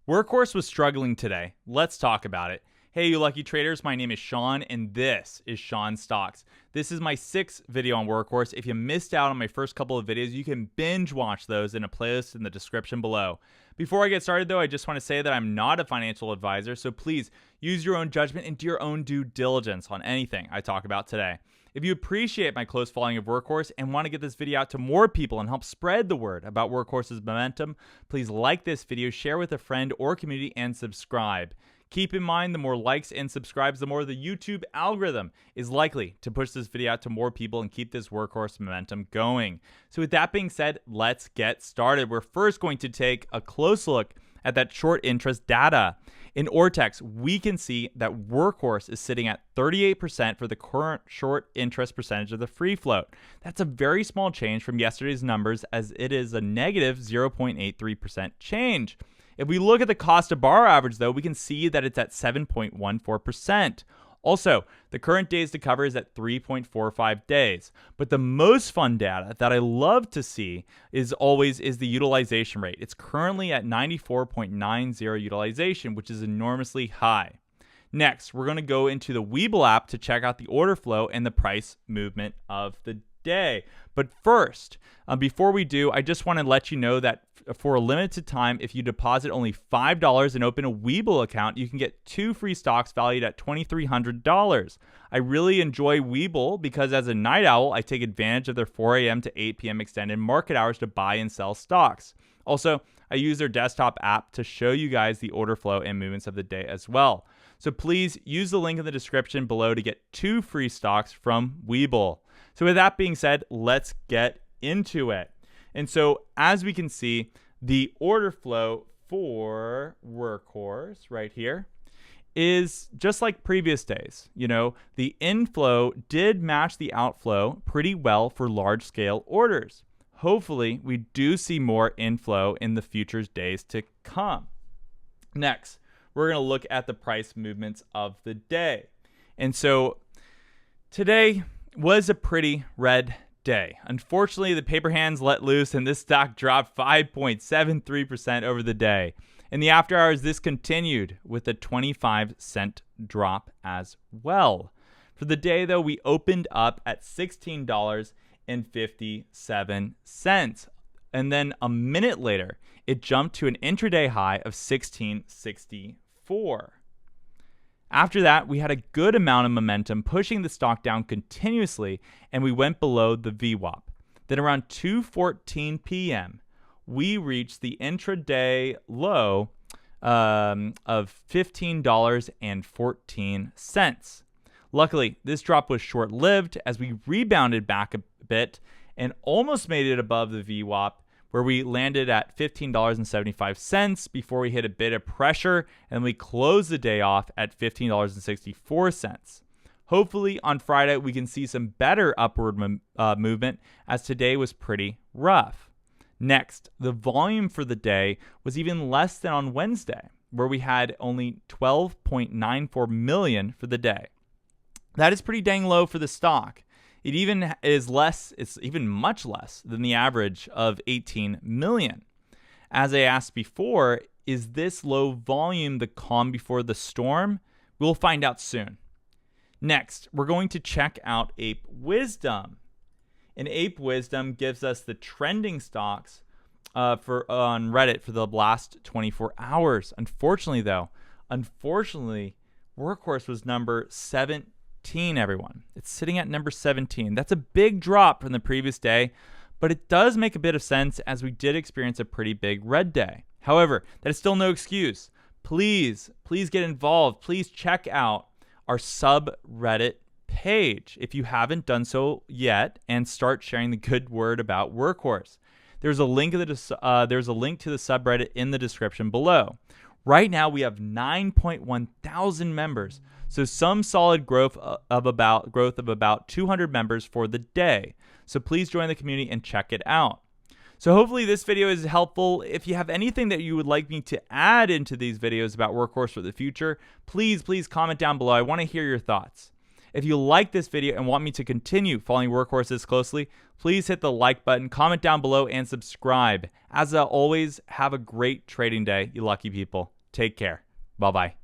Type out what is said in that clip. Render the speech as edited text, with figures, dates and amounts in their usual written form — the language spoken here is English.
Workhorse was struggling today. Let's talk about it. Hey, you lucky traders, my name is Sean, and this is Sean Stocks. This is my 6th video on Workhorse. If you missed out on my first couple of videos, you can binge watch those in a playlist in the description below. Before I get started, though, I just want to say that I'm not a financial advisor, so please use your own judgment and do your own due diligence on anything I talk about today. If you appreciate my close following of Workhorse and want to get this video out to more people and help spread the word about Workhorse's momentum, please like this video, share with a friend or community, and subscribe. Keep in mind, the more likes and subscribes, the more the YouTube algorithm is likely to push this video out to more people and keep this Workhorse momentum going. So with that being said, let's get started. We're first going to take a close look at that short interest data. In Ortex, we can see that Workhorse is sitting at 38% for the current short interest percentage of the free float. That's a very small change from yesterday's numbers, as it is a negative 0.83% change. If we look at the cost to borrow average, though, we can see that it's at 7.14%. Also, the current days to cover is at 3.45 days. But the most fun data that I love to see is the utilization rate. It's currently at 94.90 utilization, which is enormously high. Next, we're going to go into the Webull app to check out the order flow and the price movement of the day. But first, before we do, I just want to let you know that for a limited time, if you deposit only $5 and open a Webull account, you can get 2 free stocks valued at $2,300. I really enjoy Webull because as a night owl, I take advantage of their 4 a.m. to 8 p.m. extended market hours to buy and sell stocks. Also, I use their desktop app to show you guys the order flow and movements of the day as well. So please use the link in the description below to get 2 free stocks from Webull. So with that being said, let's get into it. And so as we can see, the order flow for Workhorse right here is just like previous days. You know, the inflow did match the outflow pretty well for large scale orders. Hopefully, we do see more inflow in the future days to come. Next, we're going to look at the price movements of the day. And so today was a pretty red day. Unfortunately, the paper hands let loose and this stock dropped 5.73% over the day. In the after hours, this continued with a 25-cent drop as well. For the day, though, we opened up at $16.57. And then a minute later, it jumped to an intraday high of $16.64. After that, we had a good amount of momentum pushing the stock down continuously, and we went below the VWAP. Then around 2:14 p.m., we reached the intraday low of $15.14. Luckily, this drop was short-lived as we rebounded back a bit and almost made it above the VWAP, where we landed at $15.75 before we hit a bit of pressure, and we closed the day off at $15.64. Hopefully, on Friday, we can see some better upward movement, as today was pretty rough. Next, the volume for the day was even less than on Wednesday, where we had only 12.94 million for the day. That is pretty dang low for the stock. It even is less, it's even much less than the average of 18 million. As I asked before, is this low volume the calm before the storm? We'll find out soon. Next, we're going to check out Ape Wisdom. And Ape Wisdom gives us the trending stocks on Reddit for the last 24 hours. Unfortunately, Workhorse was number 17. Everyone. It's sitting at number 17. That's a big drop from the previous day, but it does make a bit of sense as we did experience a pretty big red day. However, that is still no excuse. Please get involved. Please check out our subreddit page if you haven't done so yet, and start sharing the good word about Workhorse. There's a link to the subreddit in the description below. Right now, we have 9.1 thousand members, so some solid growth of about 200 members for the day. So please join the community and check it out. So hopefully this video is helpful. If you have anything that you would like me to add into these videos about Workhorse for the future, please comment down below. I want to hear your thoughts. If you like this video and want me to continue following Workhorses closely, please hit the like button, comment down below, and subscribe. As always, have a great trading day, you lucky people. Take care. Bye-bye.